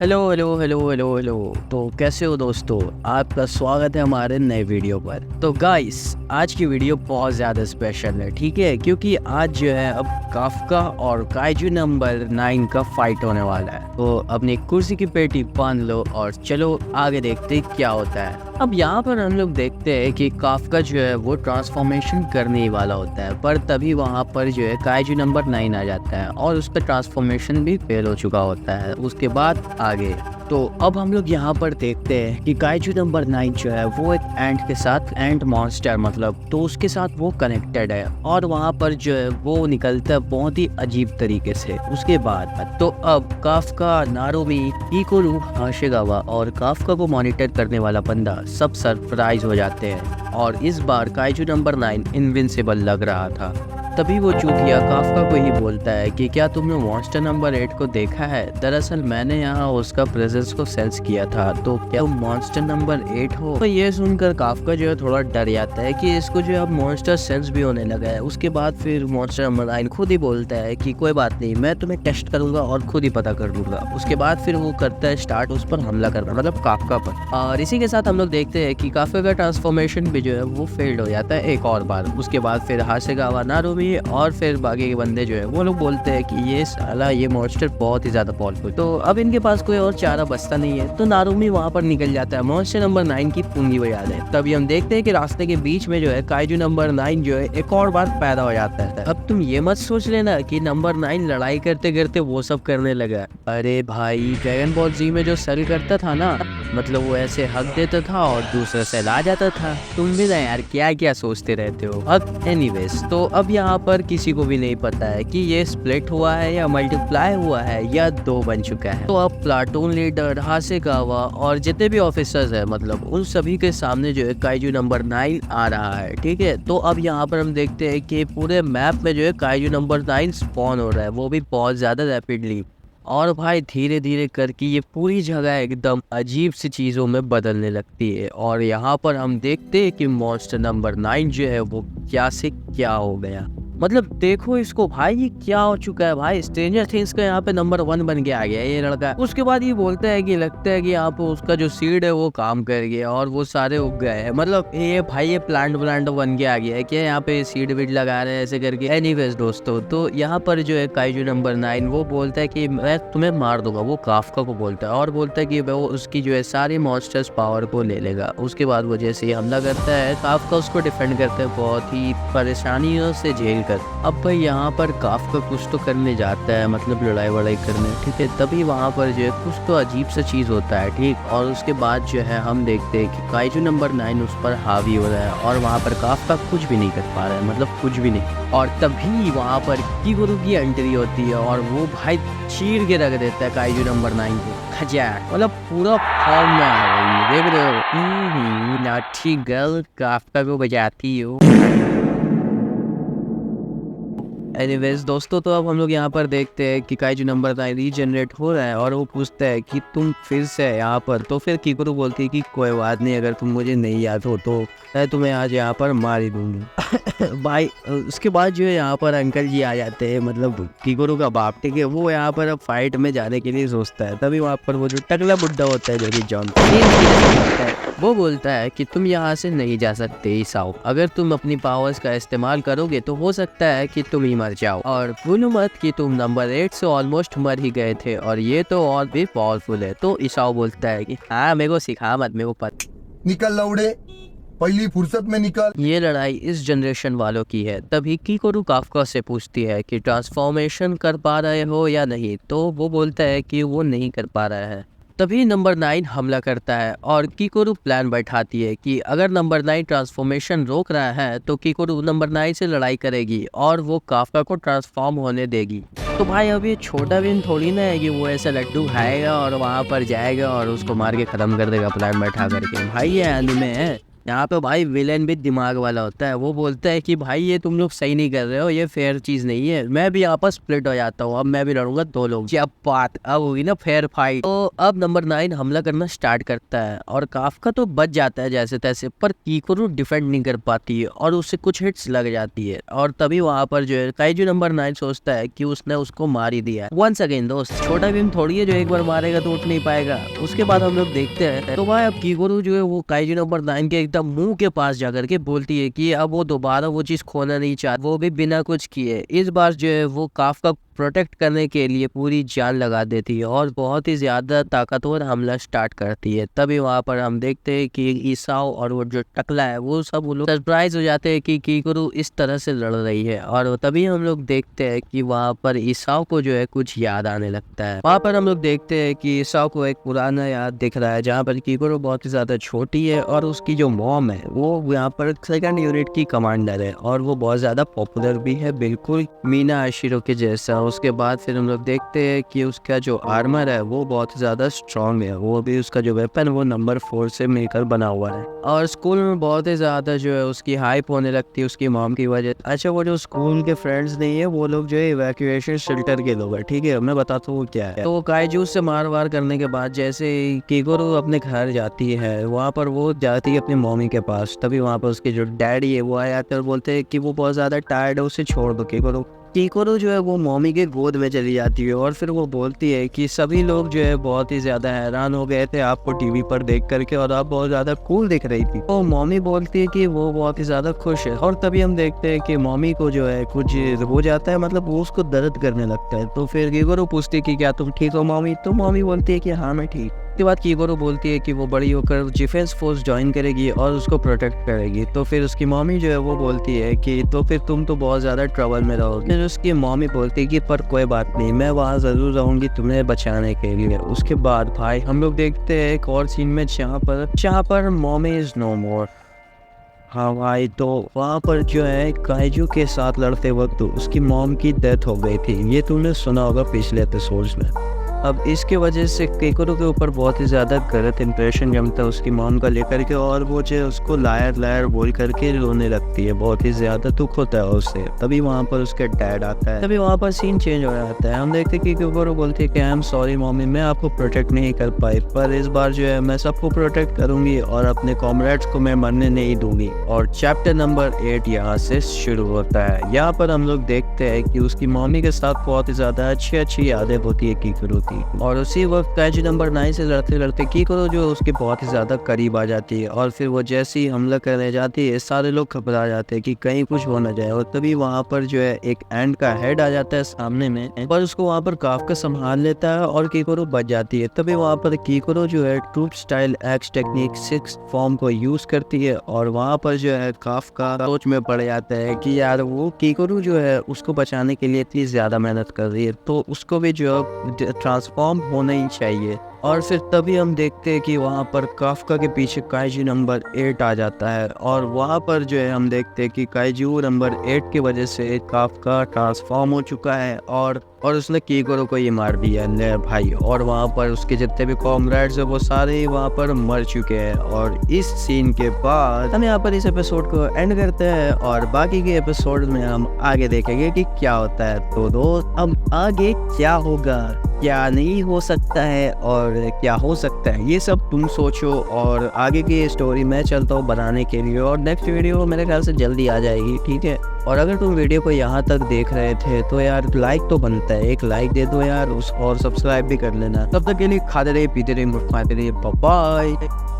Hello hello hello hello hello. तो कैसे हो दोस्तों, आपका स्वागत है हमारे नए वीडियो पर। तो गाइस, आज की वीडियो बहुत ज़्यादा स्पेशल है, ठीक है, क्योंकि आज जो है अब काफका और काइजू नंबर 9 का फाइट होने वाला है। तो अपनी कुर्सी की पेटी बांध लो और चलो आगे देखते हैं क्या होता है। अब यहाँ पर हम लोग देखते हैं कि काफका जो है वो ट्रांसफॉर्मेशन करने ही वाला होता है, पर तभी वहाँ पर जो है काइजू नंबर 9 आ जाता है और उसका ट्रांसफॉर्मेशन भी फेल हो चुका होता है। उसके बाद आगे तो अब हम लोग यहाँ पर देखते हैं कि काइजू नंबर 9 जो है वो एक एंट के साथ, एंट मॉन्स्टर मतलब, तो उसके साथ वो कनेक्टेड है और वहाँ पर जो है वो निकलता है बहुत ही अजीब तरीके से। उसके बाद तो अब काफका, नारुमी, हिकोरू, हाशिगावा और काफका को मॉनिटर करने वाला बंदा सब सरप्राइज हो जाते हैं और इस बार काइजू नंबर 9 इनविंसिबल लग रहा था। तभी वो चूतिया काफका को ही बोलता है कि क्या तुमने मॉन्स्टर नंबर 8 को देखा है? दरअसल मैंने यहाँ उसका प्रेजेंस को सेंस किया था, तो क्या तुम मॉन्स्टर नंबर 8 हो? तो ये सुनकर काफका जो है थोड़ा डर जाता है कि इसको जो है अब मॉन्स्टर सेंस भी होने लगा है। उसके बाद फिर मॉन्स्टर नंबर 9 खुद ही बोलता है कि कोई बात नहीं, मैं तुम्हें टेस्ट करूंगा और खुद ही पता कर लूंगा। उसके बाद फिर वो करता है स्टार्ट उस पर हमला करना, मतलब काफका पर। और इसी के साथ हम लोग देखते हैं कि काफका का ट्रांसफॉर्मेशन भी जो है वो फेल्ड हो जाता है एक और बार। उसके बाद फिर हाशिगावा, नारुमी और फिर बाकी के बंदे जो है वो लोग बोलते हैं कि ये साला ये मॉन्स्टर बहुत ही ज्यादा पावरफुल, तो अब इनके पास कोई और चारा बचता नहीं है। तो नारुमी वहां पर निकल जाता है मॉन्स्टर नंबर 9 की पूंजी बजा दे। तभी हम देखते हैं कि रास्ते के बीच में जो है काइजू नंबर 9 जो है एक और बार पैदा हो जाता है। अब तुम ये मत सोच लेना कि नंबर 9 लड़ाई करते करते वो सब करने लगा। अरे भाई, ड्रैगन बॉल जी में जो सेल करता था ना, मतलब वो ऐसे हक देता था और दूसरा सेल आ जाता था। तुम भी ना यार क्या क्या सोचते रहते हो। अब एनीवेज, तो अब यहाँ पर किसी को भी नहीं पता है कि ये स्प्लिट हुआ है या मल्टीप्लाई हुआ है या 2 बन चुका है। तो अब प्लाटून लीडर, हाशिगावा और जितने भी ऑफिसर्स है, मतलब उन सभी के सामने जो है काइजू नंबर 9 आ रहा है, ठीक है। तो अब यहाँ पर हम देखते हैं कि पूरे मैप में जो है काइजू नंबर 9 स्पॉन हो रहा है, वो भी बहुत ज्यादा रैपिडली। और भाई धीरे धीरे करके ये पूरी जगह एकदम अजीब सी चीज़ों में बदलने लगती है और यहाँ पर हम देखते हैं कि मॉन्स्टर नंबर 9 जो है वो क्या से क्या हो गया। मतलब देखो इसको भाई, ये क्या हो चुका है भाई। स्ट्रेंजर थिंग्स का यहाँ पे नंबर 1 बन के आ गया ये लड़का। उसके बाद ये बोलता है कि लगता है कि यहाँ पे उसका जो सीड है वो काम कर गया और वो सारे उग गए हैं। मतलब ये भाई ये प्लांट बन के आ गया है क्या? यहाँ पे सीड वीड लगा रहे हैं ऐसे करके। एनीवेज दोस्तों, तो यहाँ पर जो है काइजू नंबर 9 वो बोलता है कि मैं तुम्हें मार दूंगा। वो काफका को बोलता है और बोलता है कि वो उसकी जो है सारी मॉन्स्टर्स पावर को ले लेगा। उसके बाद वो जैसे ही हमला करता है, काफका उसको डिफेंड करता है बहुत ही परेशानियों से झेल। अब भाई यहाँ पर काफका कुछ तो करने जाता है, मतलब लड़ाई वड़ाई करने, ठीक है। तभी वहाँ पर जो है कुछ तो अजीब सा चीज होता है, ठीक। और उसके बाद जो है हम देखते हैं कि काइजू नंबर 9 उस पर हावी हो रहा है और वहाँ पर काफका कुछ भी नहीं कर पा रहा है, मतलब कुछ भी नहीं। और तभी वहाँ पर किगुरु की एंट्री होती है और वो भाई चीर के रख देता है काइजू नंबर 9 को, खजाक, मतलब पूरा फॉर्म में आ गई है। देख रहे हो, नाठी गर्ल काफका को बजाती हो। एनीवेज दोस्तों, तो अब हम लोग यहाँ पर देखते हैं कि काइजू नंबर 9 रीजनरेट हो रहा है और वो पूछता है कि तुम फिर से यहाँ पर। तो फिर किकुरु बोलती है कि कोई बात नहीं, अगर तुम मुझे नहीं याद हो तो मैं तुम्हें आज यहाँ पर मार ही दूंगी। भाई उसके बाद जो है यहाँ पर अंकल जी आ जाते हैं, मतलब किकुरु का बाप, ठीक है। वो यहाँ पर अब फाइट में जाने के लिए सोचता है। तभी वहाँ पर वो जो टकला बुड्ढा होता है जो कि जॉन होता है, वो बोलता है कि तुम यहाँ से नहीं जा सकते ईसाओ। अगर तुम अपनी पावर्स का इस्तेमाल करोगे तो हो सकता है कि तुम ही मर जाओ। और भूलो मत कि तुम नंबर 8 से ऑलमोस्ट मर ही गए थे और ये तो और भी पावरफुल है। तो ईसाओ बोलता है कि हाँ, मेरे को सिखा मत, मेरे को पता। निकल लौड़े, पहली फुर्सत में निकल। ये लड़ाई इस जनरेशन वालों की है। तभी किकुरु काफका से पूछती है कि ट्रांसफॉर्मेशन कर पा रहे हो या नहीं, तो वो बोलता है कि वो नहीं कर पा रहा है। तभी नंबर 9 हमला करता है और किकुरु प्लान बैठाती है कि अगर नंबर 9 ट्रांसफॉर्मेशन रोक रहा है तो किकुरु नंबर 9 से लड़ाई करेगी और वो काफका को ट्रांसफॉर्म होने देगी। तो भाई अब ये छोटा बिन थोड़ी ना है कि वो ऐसा लड्डू खाएगा और वहाँ पर जाएगा और उसको मार के खत्म कर देगा प्लान बैठा करके। भाई ये एनीमे है, यहाँ पे भाई विलेन भी दिमाग वाला होता है, वो बोलता है कि भाई ये तुम लोग सही नहीं कर रहे हो, ये फेयर चीज नहीं है, मैं भी यहाँ पर स्प्लिट हो जाता हूँ, अब मैं भी लड़ूंगा 2 लोग। जब बात अब होगी ना फेयर फाइट, तो अब नंबर 9 हमला करना स्टार्ट करता है और काफका तो बच जाता है जैसे तैसे, पर कीकोरू डिफेंड नहीं कर पाती है और उससे कुछ हिट्स लग जाती है। और तभी वहां पर जो है काइजू नंबर 9 सोचता है कि उसने उसको मार ही दिया। वंस अगेन दोस्त, छोटा भीम थोड़ी है जो एक बार मारेगा तो उठ नहीं पाएगा। उसके बाद हम लोग देखते हैं तो भाई अब कीकोरू जो है वो काइजू नंबर 9 के एकदम मुंह के पास जाकर के बोलती है कि अब वो दोबारा वो चीज खोना नहीं चाहती, वो भी बिना कुछ किए। इस बार जो है वो काफका प्रोटेक्ट करने के लिए पूरी जान लगा देती है और बहुत ही ज्यादा ताकतवर हमला स्टार्ट करती है। तभी वहां पर हम देखते हैं कि ईसाओ और वो जो टकला है वो सब लोग सरप्राइज हो जाते हैं कि कीकोरू इस तरह से लड़ रही है। और तभी हम लोग देखते हैं कि वहां पर ईसाओ को जो है कुछ याद आने लगता है। वहां पर हम लोग देखते हैं कि ईसाओ को एक पुराना याद दिख रहा है जहाँ पर कीकोरू बहुत ही ज्यादा छोटी है और उसकी जो मॉम है वो यहाँ पर 2nd यूनिट की कमांडर है और वो बहुत ज्यादा पॉपुलर भी है, बिल्कुल मीना आशिरो के जैसा। उसके बाद फिर हम लोग देखते हैं कि उसका जो आर्मर है वो बहुत ज़्यादा स्ट्रॉन्ग है, वो भी उसका जो वेपन वो नंबर 4 से मिलकर बना हुआ है। और स्कूल में बहुत ही ज़्यादा जो है उसकी हाइप होने लगती है उसकी मॉम की वजह। अच्छा, वो जो स्कूल के फ्रेंड्स नहीं है वो लोग जो है इवैक्यूएशन शेल्टर के लोग है, ठीक है, मैं बताता हूँ क्या है। तो वो काइजू से मार वार करने के बाद जैसे कीकोरू अपने घर जाती है वहाँ पर वो जाती है अपनी मम्मी के पास। तभी वहाँ पर उसके जो डैडी है वो आ जाते हैं और बोलते हैं कि वो बहुत ज़्यादा टायर्ड है, उसे छोड़ दो। कीकोरू जो है वो मम्मी के गोद में चली जाती है और फिर वो बोलती है कि सभी लोग जो है बहुत ही ज्यादा हैरान हो गए थे आपको टीवी पर देख करके और आप बहुत ज्यादा कूल दिख रही थी। तो मम्मी बोलती है कि वो बहुत ही ज्यादा खुश है। और तभी हम देखते हैं कि मम्मी को जो है कुछ हो जाता है, मतलब वो उसको दर्द करने लगता है। तो फिर कीकोरू पूछती है कि क्या तुम ठीक हो मम्मी? तो मम्मी बोलती है कि हाँ मैं ठीक। उसके बाद कीकोरू बोलती है कि वो बड़ी होकर डिफेंस फोर्स ज्वाइन करेगी और उसको प्रोटेक्ट करेगी। तो फिर उसकी मम्मी जो है वो बोलती है कि तो फिर तुम तो बहुत ज़्यादा ट्रबल में रहोगे। फिर उसकी मम्मी बोलती है कि पर कोई बात नहीं, मैं वहाँ ज़रूर रहूँगी तुम्हें बचाने के लिए। उसके बाद भाई हम लोग देखते हैं एक और सीन में जहाँ पर मम्मी इज़ नो मोर। हाँ भाई, तो वहाँ पर जो है काइजू के साथ लड़ते वक्त उसकी मॉम की डेथ हो गई थी, ये तुमने सुना होगा पिछले एपिसोड्स में। अब इसके वजह से कीकोरू के ऊपर बहुत ही ज़्यादा गलत इंप्रेशन जमता है उसकी मॉम का लेकर के और वो जो उसको लायर बोल करके रोने लगती है, बहुत ही ज़्यादा दुख होता है उससे। तभी वहाँ पर उसका डैड आता है, तभी वहाँ पर सीन चेंज हो जाता है। हम देखते हैं कि कीकोरू बोलती है कि आई एम सॉरी मॉमी, मैं आपको प्रोटेक्ट नहीं कर पाई, पर इस बार जो है मैं सबको प्रोटेक्ट करूँगी और अपने कॉमरेड्स को मैं मरने नहीं दूंगी। और चैप्टर नंबर 8 यहाँ से शुरू होता है। यहाँ पर हम लोग देखते हैं कि उसकी मॉमी के साथ बहुत ही ज़्यादा अच्छी यादें होती है कीकोरू। और उसी वक्त काइजू नंबर 9 से लड़ते लड़ते कीकोरू जो उसके बहुत ही ज़्यादा करीब आ जाती है और फिर वो जैसे ही हमला करने जाती है सारे लोग घबरा जाते हैं कि कहीं कुछ हो ना जाए। और तभी वहाँ पर जो है एक एंड का हेड आ जाता है सामने में, पर उसको वहाँ पर काफका संभाल लेता है और कीकोरू बच जाती है। तभी वहाँ पर कीकोरू जो है troop style X technique 6th form को यूज करती है और वहाँ पर जो है काफका सोच में पड़ जाता है कि यार वो कीकोरू जो है उसको बचाने के लिए इतनी ज़्यादा मेहनत कर रही है तो उसको भी जो है ट्रांसफॉर्म होना ही चाहिए। और फिर तभी हम देखते हैं कि वहाँ पर काफका के पीछे काइजू नंबर 8 आ जाता है और वहाँ पर जो है हम देखते हैं कि काइजू नंबर 8 की वजह से काफका ट्रांसफॉर्म हो चुका है और उसने कीकोरू को ये मार दिया ले भाई। और वहाँ पर उसके जितने भी कॉमरेड्स है वो सारे ही वहाँ पर मर चुके हैं। और इस सीन के बाद हम यहाँ पर इस एपिसोड को एंड करते हैं और बाकी के एपिसोड में हम आगे देखेंगे कि क्या होता है। तो दोस्त अब आगे क्या होगा, क्या नहीं हो सकता है और क्या हो सकता है, ये सब तुम सोचो और आगे की स्टोरी मैं चलता हूँ बनाने के लिए और नेक्स्ट वीडियो मेरे ख्याल से जल्दी आ जाएगी, ठीक है। और अगर तुम वीडियो को यहाँ तक देख रहे थे तो यार लाइक तो बनता है, एक लाइक दे दो यार और सब्सक्राइब भी कर लेना। तब तक के लिए खाते रहिए, पीते रहिए, मुस्कुराते रहिए, बाय बाय।